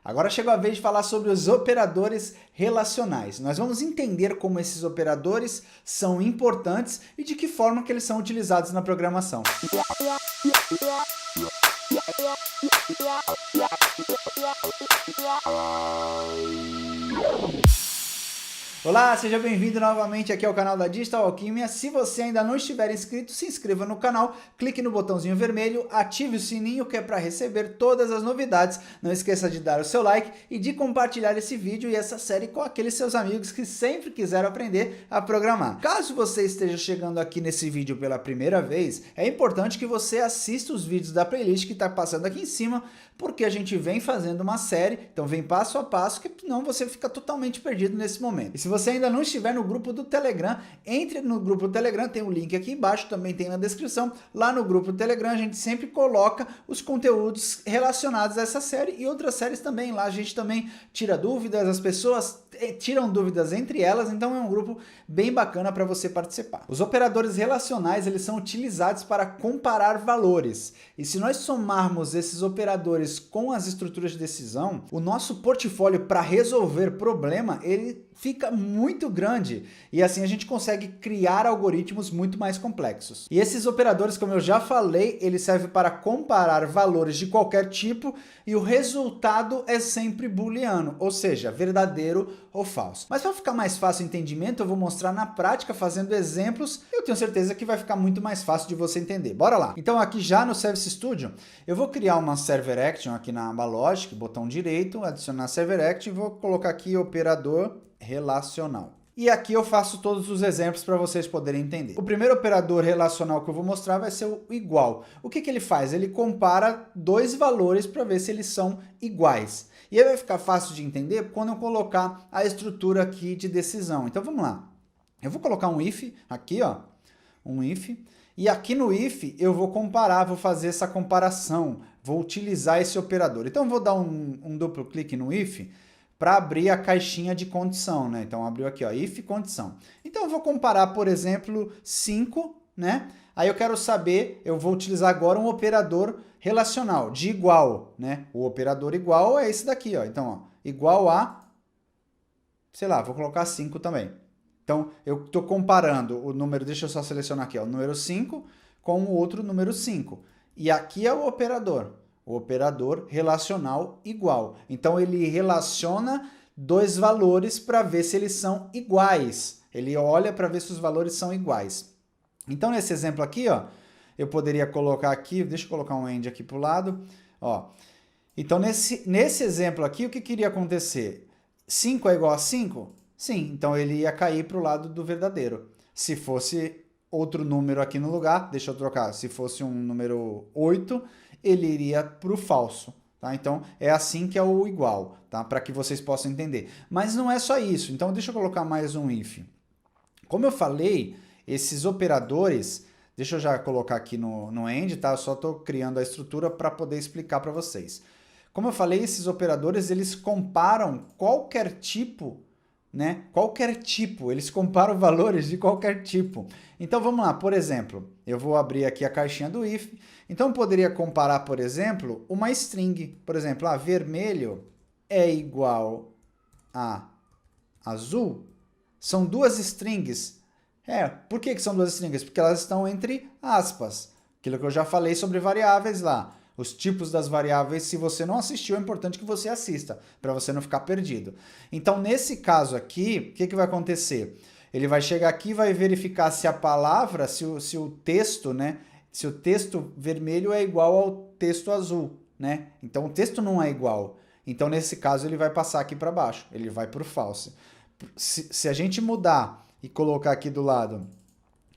Agora chegou a vez de falar sobre os operadores relacionais. Nós vamos entender como esses operadores são importantes e de que forma que eles são utilizados na programação. Olá, seja bem-vindo novamente aqui ao canal da Digital Alquimia. Se você ainda não estiver inscrito, se inscreva no canal, clique no botãozinho vermelho, ative o sininho que é para receber todas as novidades. Não esqueça de dar o seu like e de compartilhar esse vídeo e essa série com aqueles seus amigos que sempre quiseram aprender a programar. Caso você esteja chegando aqui nesse vídeo pela primeira vez, é importante que você assista os vídeos da playlist que está passando aqui em cima, porque a gente vem fazendo uma série, então vem passo a passo, que senão você fica totalmente perdido nesse momento. E se você ainda não estiver no grupo do Telegram, entre no grupo do Telegram, tem o link aqui embaixo, também tem na descrição. Lá no grupo do Telegram a gente sempre coloca os conteúdos relacionados a essa série e outras séries também. Lá a gente também tira dúvidas, as pessoas tiram dúvidas entre elas, então é um grupo bem bacana para você participar. Os operadores relacionais, eles são utilizados para comparar valores. E se nós somarmos esses operadores com as estruturas de decisão, o nosso portfólio para resolver problema, ele fica muito grande e assim a gente consegue criar algoritmos muito mais complexos. E esses operadores, como eu já falei, eles servem para comparar valores de qualquer tipo e o resultado é sempre booleano, ou seja, verdadeiro ou falso. Mas para ficar mais fácil o entendimento, eu vou mostrar na prática fazendo exemplos. Eu tenho certeza que vai ficar muito mais fácil de você entender. Bora lá! Então aqui já no Service Studio, eu vou criar uma Server Action aqui na aba Logic, botão direito, adicionar Server Action e vou colocar aqui operador relacional. E aqui eu faço todos os exemplos para vocês poderem entender. O primeiro operador relacional que eu vou mostrar vai ser o igual. O que ele faz? Ele compara dois valores para ver se eles são iguais. E aí vai ficar fácil de entender quando eu colocar a estrutura aqui de decisão. Então vamos lá. Eu vou colocar um if aqui, ó, um if. E aqui no if eu vou comparar, vou fazer essa comparação, vou utilizar esse operador. Então eu vou dar um duplo clique no if para abrir a caixinha de condição, né? Então abriu aqui, ó, if condição. Então eu vou comparar, por exemplo, 5, né? Aí eu quero saber, eu vou utilizar agora um operador relacional de igual, né? O operador igual é esse daqui, ó. Então, ó, igual a, sei lá, vou colocar 5 também. Então, eu estou comparando o número, deixa eu só selecionar aqui, ó, o número 5 com o outro número 5. E aqui é o operador relacional igual. Então, ele relaciona dois valores para ver se eles são iguais. Ele olha para ver se os valores são iguais. Então, nesse exemplo aqui, ó, eu poderia colocar aqui, deixa eu colocar um end aqui para o lado. Ó. Então, nesse exemplo aqui, o que iria acontecer? 5 é igual a 5? Sim, então ele ia cair para o lado do verdadeiro. Se fosse outro número aqui no lugar, deixa eu trocar, se fosse um número 8, ele iria para o falso. Tá? Então, é assim que é o igual, tá? Para que vocês possam entender. Mas não é só isso, então deixa eu colocar mais um if. Como eu falei, esses operadores, deixa eu já colocar aqui no end, tá? Eu só estou criando a estrutura para poder explicar para vocês. Como eu falei, esses operadores, eles comparam qualquer tipo, né? Qualquer tipo, eles comparam valores de qualquer tipo. Então vamos lá, por exemplo, eu vou abrir aqui a caixinha do if. Então eu poderia comparar, por exemplo, uma string. Por exemplo, vermelho é igual a azul. São duas strings. Por que são duas strings? Porque elas estão entre aspas. Aquilo que eu já falei sobre variáveis lá. Os tipos das variáveis, se você não assistiu, é importante que você assista, para você não ficar perdido. Então, nesse caso aqui, o que vai acontecer? Ele vai chegar aqui e vai verificar se a palavra, se o texto, né? Se o texto vermelho é igual ao texto azul, né? Então, o texto não é igual. Então, nesse caso, ele vai passar aqui para baixo, ele vai para o false. Se a gente mudar e colocar aqui do lado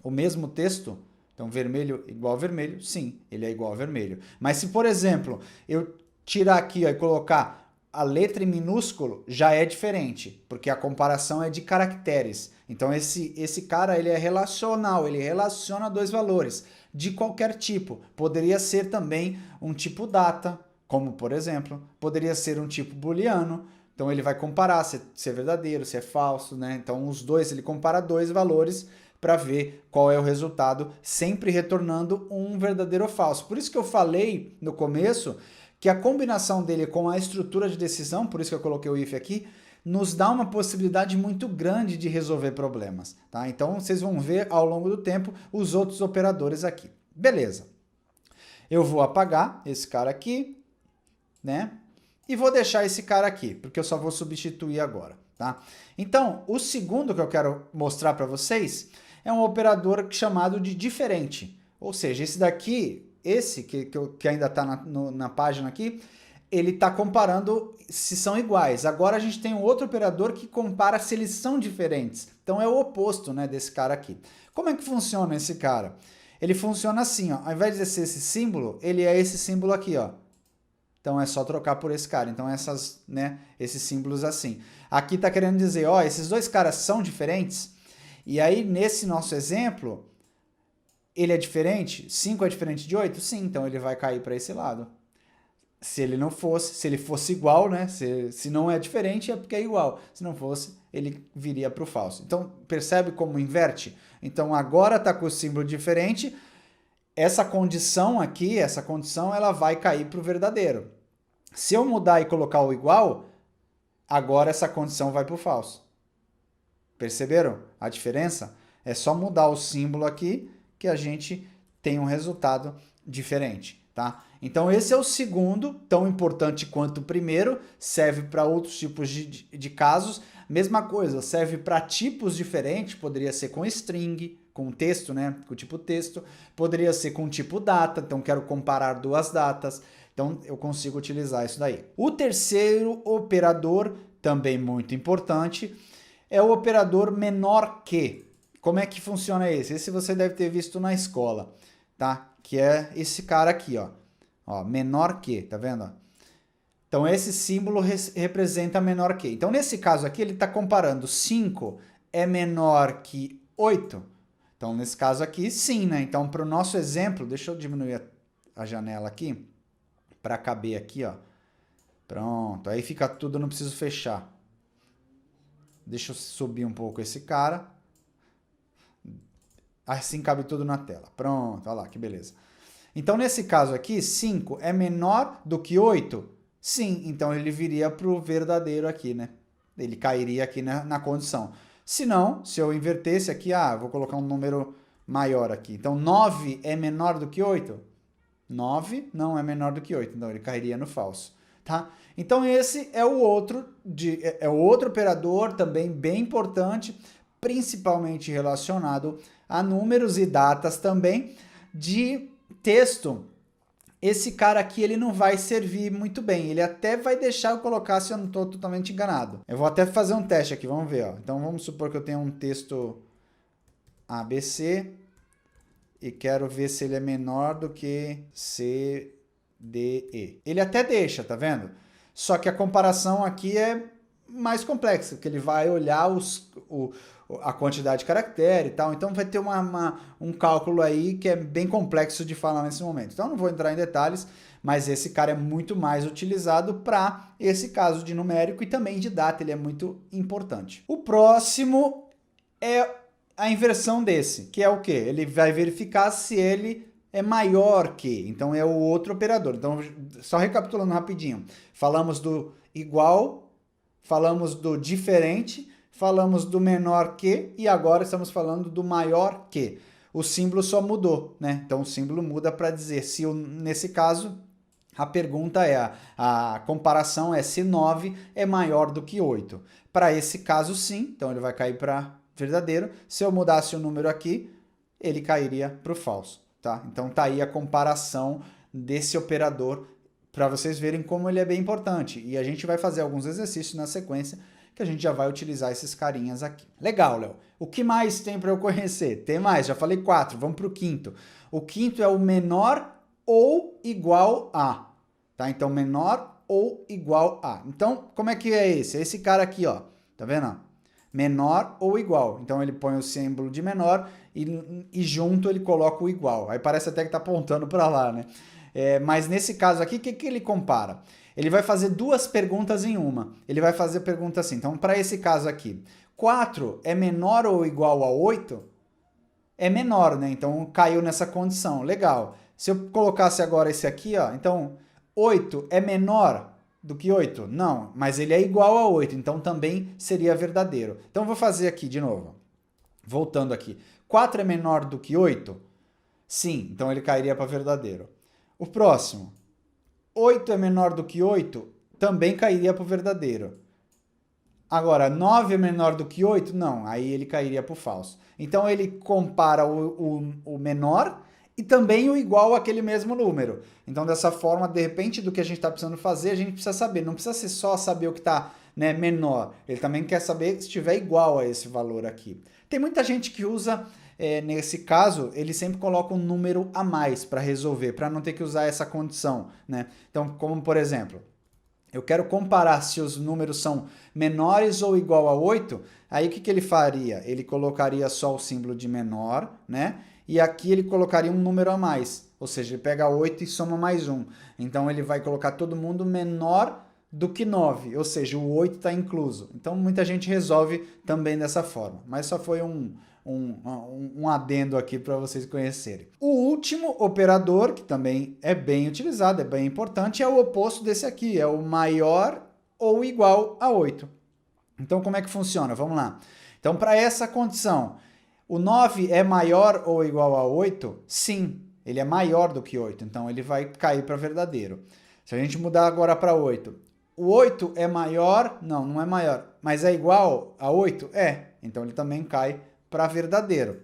o mesmo texto, então, vermelho igual a vermelho, sim, ele é igual a vermelho. Mas se, por exemplo, eu tirar aqui ó, e colocar a letra em minúsculo, já é diferente, porque a comparação é de caracteres. Então, esse cara ele é relacional, ele relaciona dois valores de qualquer tipo. Poderia ser também um tipo data, como, por exemplo, poderia ser um tipo booleano. Então, ele vai comparar se é verdadeiro, se é falso, né? Então, os dois, ele compara dois valores para ver qual é o resultado, sempre retornando um verdadeiro ou falso. Por isso que eu falei no começo que a combinação dele com a estrutura de decisão, por isso que eu coloquei o if aqui, nos dá uma possibilidade muito grande de resolver problemas, tá? Então, vocês vão ver ao longo do tempo os outros operadores aqui. Beleza. Eu vou apagar esse cara aqui, né? E vou deixar esse cara aqui, porque eu só vou substituir agora, tá? Então, o segundo que eu quero mostrar para vocês é um operador chamado de diferente. Ou seja, esse daqui, esse que ainda está na página aqui, ele está comparando se são iguais. Agora a gente tem um outro operador que compara se eles são diferentes. Então é o oposto, né, desse cara aqui. Como é que funciona esse cara? Ele funciona assim, ó. Ao invés de ser esse símbolo, ele é esse símbolo aqui, ó. Então é só trocar por esse cara. Então esses símbolos assim. Aqui está querendo dizer, ó, esses dois caras são diferentes. E aí nesse nosso exemplo, ele é diferente? 5 é diferente de 8? Sim, então ele vai cair para esse lado. Se ele não fosse, se ele fosse igual, né? Se não é diferente, é porque é igual. Se não fosse, ele viria para o falso. Então, percebe como inverte? Então, agora está com o símbolo diferente. Essa condição aqui, ela vai cair para o verdadeiro. Se eu mudar e colocar o igual, agora essa condição vai para o falso. Perceberam a diferença? É só mudar o símbolo aqui que a gente tem um resultado diferente, tá? Então esse é o segundo, tão importante quanto o primeiro, serve para outros tipos de casos. Mesma coisa, serve para tipos diferentes, poderia ser com string, com texto, né? Com tipo texto, poderia ser com tipo data, então quero comparar duas datas, então eu consigo utilizar isso daí. O terceiro operador, também muito importante, é o operador menor que. Como é que funciona esse? Esse você deve ter visto na escola, tá? Que é esse cara aqui, ó. Ó, menor que, tá vendo? Então, esse símbolo representa menor que. Então, nesse caso aqui, ele está comparando 5 é menor que 8. Então, nesse caso aqui, sim, né? Então, para o nosso exemplo, deixa eu diminuir a janela aqui, para caber aqui, ó. Pronto, aí fica tudo, não preciso fechar. Deixa eu subir um pouco esse cara. Assim cabe tudo na tela. Pronto, olha lá, que beleza. Então, nesse caso aqui, 5 é menor do que 8? Sim, então ele viria para o verdadeiro aqui, né? Ele cairia aqui na condição. Se não, se eu invertesse aqui, vou colocar um número maior aqui. Então, 9 é menor do que 8? 9 não é menor do que 8, então ele cairia no falso, tá? Então, esse é o outro operador também bem importante, principalmente relacionado a números e datas também de texto. Esse cara aqui, ele não vai servir muito bem. Ele até vai deixar eu colocar se eu não estou totalmente enganado. Eu vou até fazer um teste aqui, vamos ver. Ó. Então, vamos supor que eu tenho um texto ABC e quero ver se ele é menor do que CDE. Ele até deixa, tá vendo? Só que a comparação aqui é mais complexa, porque ele vai olhar a quantidade de caractere e tal, então vai ter um cálculo aí que é bem complexo de falar nesse momento. Então não vou entrar em detalhes, mas esse cara é muito mais utilizado para esse caso de numérico e também de data, ele é muito importante. O próximo é a inversão desse, que é o quê? Ele vai verificar se ele é maior que, então é o outro operador. Então, só recapitulando rapidinho, falamos do igual, falamos do diferente, falamos do menor que e agora estamos falando do maior que. O símbolo só mudou, né? Então o símbolo muda para dizer se, nesse caso, a pergunta é, a comparação é se 9 é maior do que 8. Para esse caso, sim, então ele vai cair para verdadeiro. Se eu mudasse o número aqui, ele cairia para o falso, tá? Então tá aí a comparação desse operador para vocês verem como ele é bem importante. E a gente vai fazer alguns exercícios na sequência que a gente já vai utilizar esses carinhas aqui. Legal, Léo. O que mais tem para eu conhecer? Tem mais, já falei 4, vamos para o quinto. O quinto é o menor ou igual a, tá? Então, menor ou igual a. Então, como é que é esse? É esse cara aqui, ó. Tá vendo? Menor ou igual. Então, ele põe o símbolo de menor e junto ele coloca o igual. Aí parece até que tá apontando para lá, né? Mas nesse caso aqui, o que ele compara? Ele vai fazer duas perguntas em uma. Ele vai fazer a pergunta assim. Então, para esse caso aqui, 4 é menor ou igual a 8? É menor, né? Então, caiu nessa condição. Legal. Se eu colocasse agora esse aqui, ó, então, 8 é menor do que 8? Não, mas ele é igual a 8, então também seria verdadeiro. Então eu vou fazer aqui de novo. Voltando aqui. 4 é menor do que 8? Sim, então ele cairia para verdadeiro. O próximo. 8 é menor do que 8? Também cairia para o verdadeiro. Agora, 9 é menor do que 8? Não, aí ele cairia para o falso. Então ele compara o menor e também o igual àquele mesmo número. Então, dessa forma, de repente, do que a gente está precisando fazer, a gente precisa saber. Não precisa ser só saber o que está, né, menor. Ele também quer saber se estiver igual a esse valor aqui. Tem muita gente que usa, nesse caso, ele sempre coloca um número a mais para resolver, para não ter que usar essa condição, né? Então, como por exemplo, eu quero comparar se os números são menores ou igual a 8, aí o que ele faria? Ele colocaria só o símbolo de menor, né? E aqui ele colocaria um número a mais, ou seja, ele pega 8 e soma mais 1. Então ele vai colocar todo mundo menor do que 9, ou seja, o 8 está incluso. Então muita gente resolve também dessa forma, mas só foi um adendo aqui para vocês conhecerem. O último operador, que também é bem utilizado, é bem importante, é o oposto desse aqui, é o maior ou igual a 8. Então como é que funciona? Vamos lá. Então para essa condição, o 9 é maior ou igual a 8? Sim, ele é maior do que 8, então ele vai cair para verdadeiro. Se a gente mudar agora para 8, o 8 é maior? Não, não é maior, mas é igual a 8? É, então ele também cai para verdadeiro.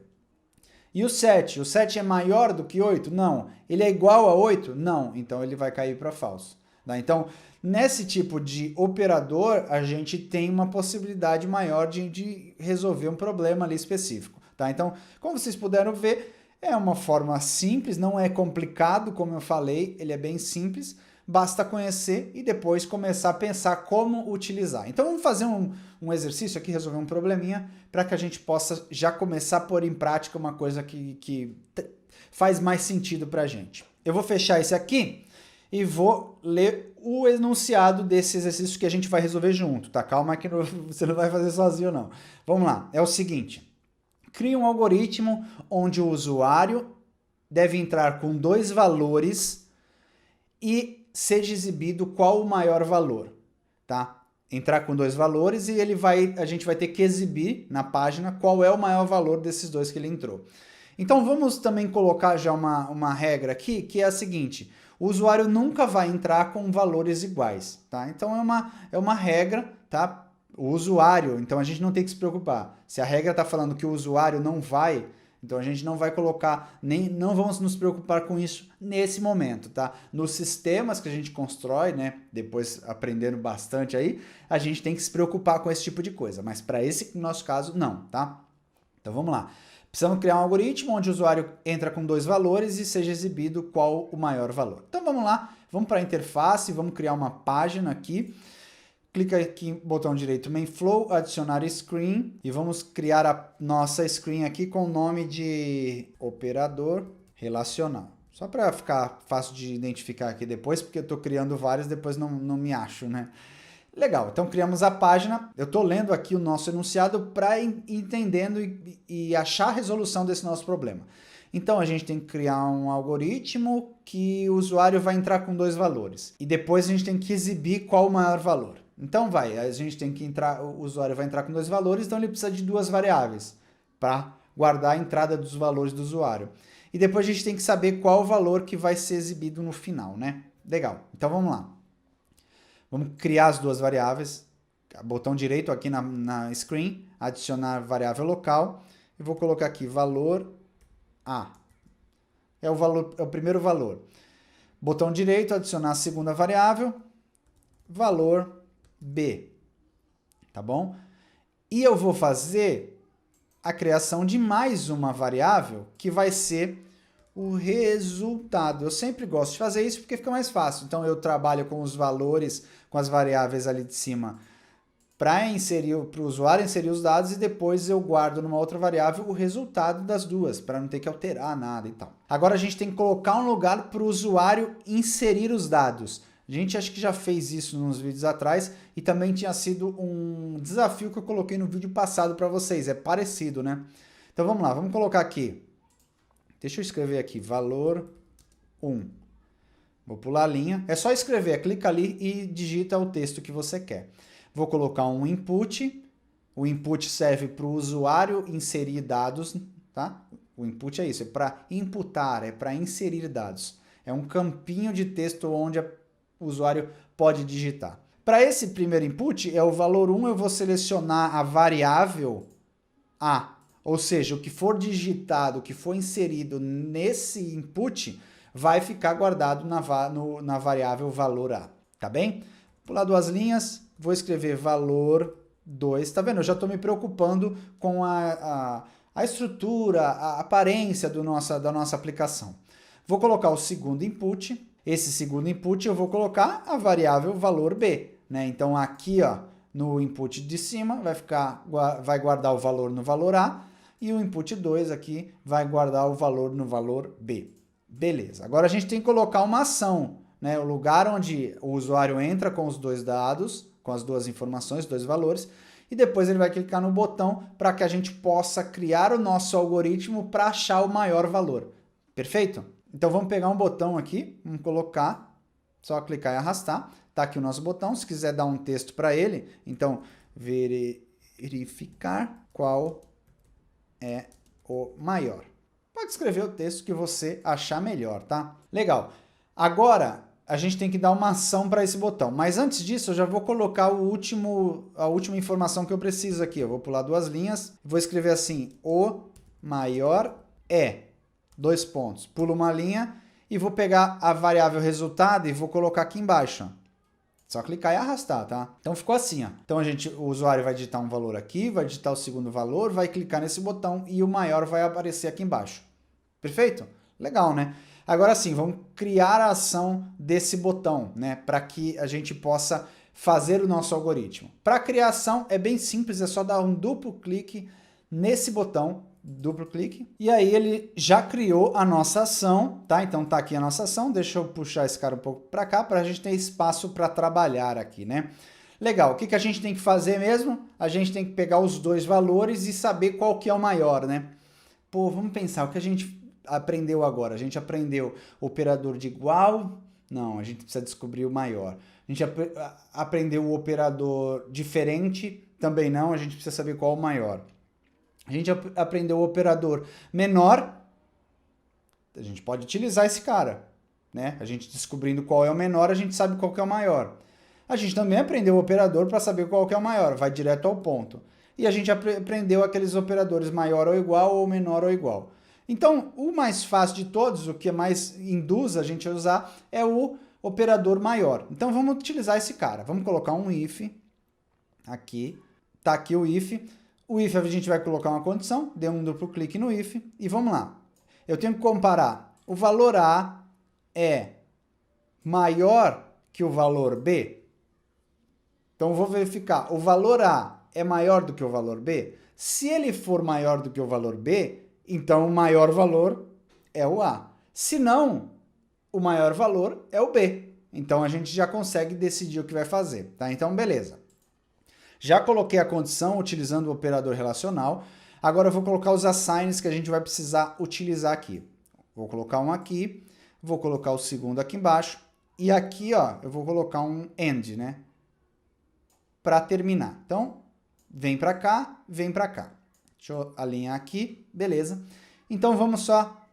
E o 7? O 7 é maior do que 8? Não. Ele é igual a 8? Não, então ele vai cair para falso. Tá? Então, nesse tipo de operador, a gente tem uma possibilidade maior de resolver um problema ali específico. Tá? Então, como vocês puderam ver, é uma forma simples, não é complicado, como eu falei, ele é bem simples, basta conhecer e depois começar a pensar como utilizar. Então vamos fazer um exercício aqui, resolver um probleminha, para que a gente possa já começar a pôr em prática uma coisa que faz mais sentido para a gente. Eu vou fechar esse aqui e vou ler o enunciado desse exercício que a gente vai resolver junto, tá? Calma que você não vai fazer sozinho não. Vamos lá, é o seguinte. Crie um algoritmo onde o usuário deve entrar com 2 valores e seja exibido qual o maior valor, tá? Entrar com 2 valores e a gente vai ter que exibir na página qual é o maior valor desses 2 que ele entrou. Então vamos também colocar já uma regra aqui, que é a seguinte: o usuário nunca vai entrar com valores iguais, tá? Então é uma regra, tá? O usuário, então a gente não tem que se preocupar. Se a regra está falando que o usuário não vai, então a gente não vai colocar, não vamos nos preocupar com isso nesse momento, tá? Nos sistemas que a gente constrói, né, depois aprendendo bastante aí, a gente tem que se preocupar com esse tipo de coisa, mas para esse nosso caso, não, tá? Então vamos lá. Precisamos criar um algoritmo onde o usuário entra com 2 valores e seja exibido qual o maior valor. Então vamos lá, vamos para a interface, vamos criar uma página aqui. Clica aqui, botão direito, Main Flow, adicionar screen e vamos criar a nossa screen aqui com o nome de operador relacional. Só para ficar fácil de identificar aqui depois, porque eu estou criando vários, depois não me acho, né? Legal, então criamos a página. Eu estou lendo aqui o nosso enunciado para ir entendendo e achar a resolução desse nosso problema. Então a gente tem que criar um algoritmo que o usuário vai entrar com 2 valores. E depois a gente tem que exibir qual o maior valor. Então a gente tem que entrar, o usuário vai entrar com 2 valores, então ele precisa de 2 variáveis para guardar a entrada dos valores do usuário. E depois a gente tem que saber qual o valor que vai ser exibido no final, né? Legal, então vamos lá. Vamos criar as 2 variáveis, botão direito aqui na screen, adicionar variável local, e vou colocar aqui valor A. É o primeiro valor. Botão direito, adicionar a segunda variável, valor B, tá bom? E eu vou fazer a criação de mais uma variável que vai ser o resultado. Eu sempre gosto de fazer isso porque fica mais fácil. Então eu trabalho com os valores, com as variáveis ali de cima para o usuário inserir os dados e depois eu guardo numa outra variável o resultado das duas, para não ter que alterar nada e tal. Agora a gente tem que colocar um lugar para o usuário inserir os dados. A gente acho que já fez isso nos vídeos atrás e também tinha sido um desafio que eu coloquei no vídeo passado para vocês. É parecido, né? Então vamos lá, vamos colocar aqui. Deixa eu escrever aqui, valor 1. Vou pular a linha. É só escrever, clica ali e digita o texto que você quer. Vou colocar um input. O input serve para o usuário inserir dados, tá? O input é isso, é para imputar, é para inserir dados. É um campinho de texto onde o usuário pode digitar. Para esse primeiro input, é o valor 1, eu vou selecionar a variável A. Ou seja, o que for digitado, o que for inserido nesse input, vai ficar guardado na variável valor A. Tá bem? Vou pular 2 linhas, vou escrever valor 2. Tá vendo? Eu já estou me preocupando com a estrutura, a aparência da nossa aplicação. Vou colocar o segundo input. Esse segundo input eu vou colocar a variável valor B, né? Então aqui, ó, no input de cima vai guardar o valor no valor A e o input 2 aqui vai guardar o valor no valor B. Beleza. Agora a gente tem que colocar uma ação, né? O lugar onde o usuário entra com os dois dados, com as duas informações, dois valores, e depois ele vai clicar no botão para que a gente possa criar o nosso algoritmo para achar o maior valor. Perfeito? Então vamos pegar um botão aqui, vamos colocar, só clicar e arrastar. Tá aqui o nosso botão, se quiser dar um texto para ele, então verificar qual é o maior. Pode escrever o texto que você achar melhor, tá? Legal. Agora a gente tem que dar uma ação para esse botão, mas antes disso eu já vou colocar a última informação que eu preciso aqui. Eu vou pular 2 linhas, vou escrever assim, o maior é, 2 pontos. Pulo uma linha e vou pegar a variável resultado e vou colocar aqui embaixo. Só clicar e arrastar, tá? Então ficou assim, ó. Então o usuário vai digitar um valor aqui, vai digitar o segundo valor, vai clicar nesse botão e o maior vai aparecer aqui embaixo. Perfeito? Legal, né? Agora sim, vamos criar a ação desse botão, né? Para que a gente possa fazer o nosso algoritmo. Para a criação é bem simples, é só dar um duplo clique nesse botão, duplo clique, e aí ele já criou a nossa ação, tá? Então tá aqui a nossa ação, deixa eu puxar esse cara um pouco para cá, para a gente ter espaço para trabalhar aqui, né? Legal, o que a gente tem que fazer mesmo? A gente tem que pegar os dois valores e saber qual que é o maior, né? Pô, vamos pensar, o que a gente aprendeu agora? A gente aprendeu operador de igual? Não, a gente precisa descobrir o maior. A gente aprendeu o operador diferente? Também não, a gente precisa saber qual é o maior. A gente aprendeu o operador menor, a gente pode utilizar esse cara, né? A gente descobrindo qual é o menor, a gente sabe qual que é o maior. A gente também aprendeu o operador para saber qual que é o maior, vai direto ao ponto. E a gente aprendeu aqueles operadores maior ou igual ou menor ou igual. Então, o mais fácil de todos, o que mais induz a gente a usar, é o operador maior. Então, vamos utilizar esse cara. Vamos colocar um if aqui. Tá aqui o if. O if a gente vai colocar uma condição, dê um duplo clique no if e vamos lá. Eu tenho que comparar. O valor A é maior que o valor B? Então, eu vou verificar. O valor A é maior do que o valor B? Se ele for maior do que o valor B, então o maior valor é o A. Se não, o maior valor é o B. Então a gente já consegue decidir o que vai fazer, tá? Então, beleza. Já coloquei a condição utilizando o operador relacional. Agora eu vou colocar os assigns que a gente vai precisar utilizar aqui. Vou colocar um aqui, vou colocar o segundo aqui embaixo. E aqui, ó, eu vou colocar um end, né? Para terminar. Então, vem para cá, vem para cá. Deixa eu alinhar aqui, beleza. Então vamos só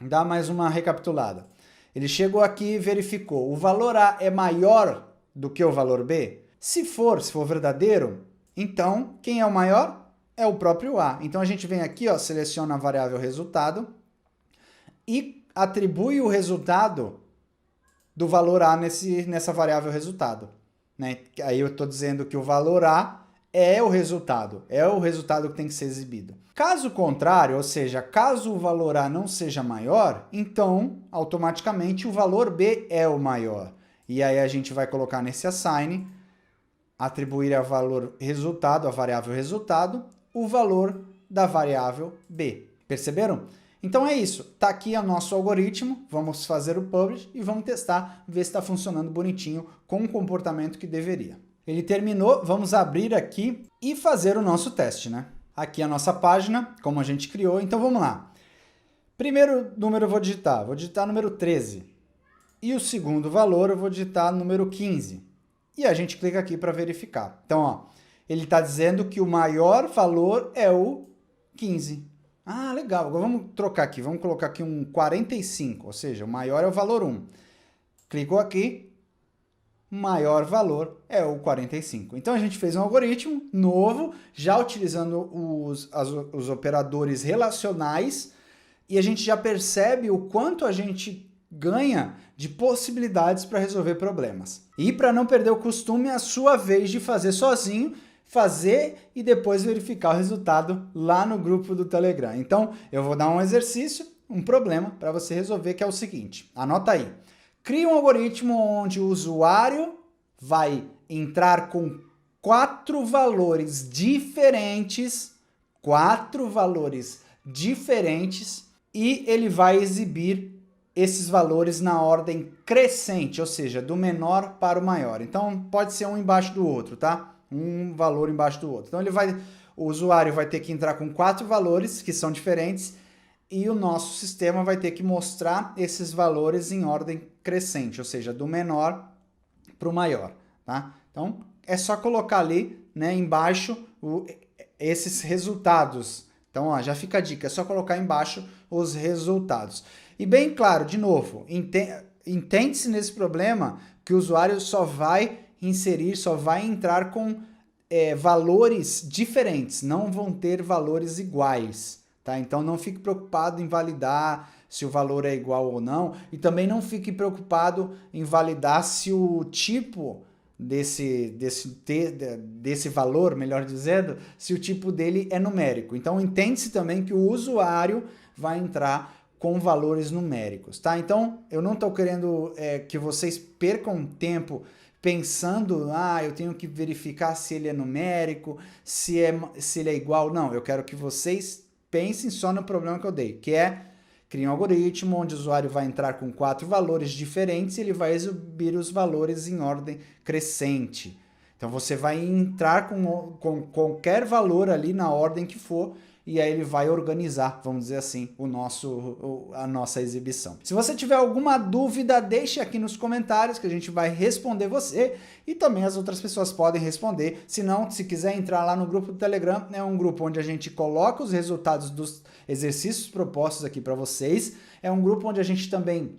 dar mais uma recapitulada. Ele chegou aqui e verificou. O valor A é maior do que o valor B? Se for verdadeiro, então quem é o maior? É o próprio A. Então a gente vem aqui, ó, seleciona a variável resultado e atribui o resultado do valor A nessa variável resultado, né? Aí eu estou dizendo que o valor A é o resultado que tem que ser exibido. Caso contrário, ou seja, caso o valor A não seja maior, então, automaticamente, o valor B é o maior. E aí a gente vai colocar nesse assign, atribuir a valor resultado, a variável resultado, o valor da variável B. Perceberam? Então é isso. Tá aqui o nosso algoritmo, vamos fazer o publish e vamos testar, ver se está funcionando bonitinho com o comportamento que deveria. Ele terminou, vamos abrir aqui e fazer o nosso teste, né? Aqui a nossa página, como a gente criou, então vamos lá. Primeiro número eu vou digitar número 13. E o segundo valor eu vou digitar número 15. E a gente clica aqui para verificar. Então, ó, ele está dizendo que o maior valor é o 15. Ah, legal. Agora vamos trocar aqui. Vamos colocar aqui um 45, ou seja, o maior é o valor 1. Clicou aqui, maior valor é o 45. Então, a gente fez um algoritmo novo, já utilizando os operadores relacionais, e a gente já percebe o quanto a gente ganha de possibilidades para resolver problemas. E para não perder o costume, é a sua vez de fazer sozinho, fazer e depois verificar o resultado lá no grupo do Telegram. Então, eu vou dar um exercício, um problema para você resolver, que é o seguinte. Anota aí. Cria um algoritmo onde o usuário vai entrar com 4 valores diferentes, e ele vai exibir esses valores na ordem crescente, ou seja, do menor para o maior. Então, pode ser um embaixo do outro, tá? Um valor embaixo do outro. Então, o usuário vai ter que entrar com 4 valores que são diferentes e o nosso sistema vai ter que mostrar esses valores em ordem crescente, ou seja, do menor para o maior, tá? Então, é só colocar ali, né, embaixo esses resultados. Então, ó, já fica a dica, é só colocar embaixo os resultados. E bem claro, de novo, entende-se nesse problema que o usuário só vai entrar com valores diferentes, não vão ter valores iguais, tá? Então não fique preocupado em validar se o valor é igual ou não, e também não fique preocupado em validar se o tipo desse valor, melhor dizendo, se o tipo dele é numérico. Então entende-se também que o usuário vai entrar com valores numéricos, tá? Então, eu não estou querendo que vocês percam tempo pensando, eu tenho que verificar se ele é numérico, se ele é igual. Não, eu quero que vocês pensem só no problema que eu dei, que é criar um algoritmo onde o usuário vai entrar com 4 valores diferentes e ele vai exibir os valores em ordem crescente. Então, você vai entrar com qualquer valor ali na ordem que for, e aí ele vai organizar, vamos dizer assim, a nossa exibição. Se você tiver alguma dúvida, deixe aqui nos comentários que a gente vai responder você, e também as outras pessoas podem responder. Se não, se quiser entrar lá no grupo do Telegram, é um grupo onde a gente coloca os resultados dos exercícios propostos aqui para vocês. É um grupo onde a gente também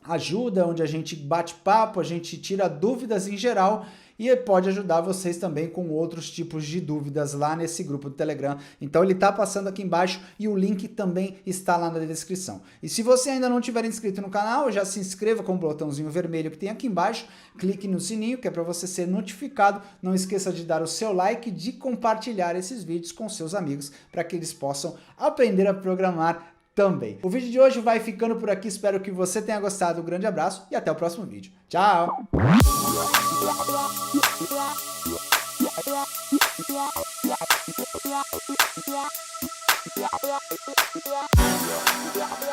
ajuda, onde a gente bate papo, a gente tira dúvidas em geral, e pode ajudar vocês também com outros tipos de dúvidas lá nesse grupo do Telegram. Então ele está passando aqui embaixo e o link também está lá na descrição. E se você ainda não tiver inscrito no canal, já se inscreva com o botãozinho vermelho que tem aqui embaixo, clique no sininho que é para você ser notificado. Não esqueça de dar o seu like e de compartilhar esses vídeos com seus amigos para que eles possam aprender a programar também. O vídeo de hoje vai ficando por aqui, espero que você tenha gostado. Um grande abraço e até o próximo vídeo. Tchau! Yeah.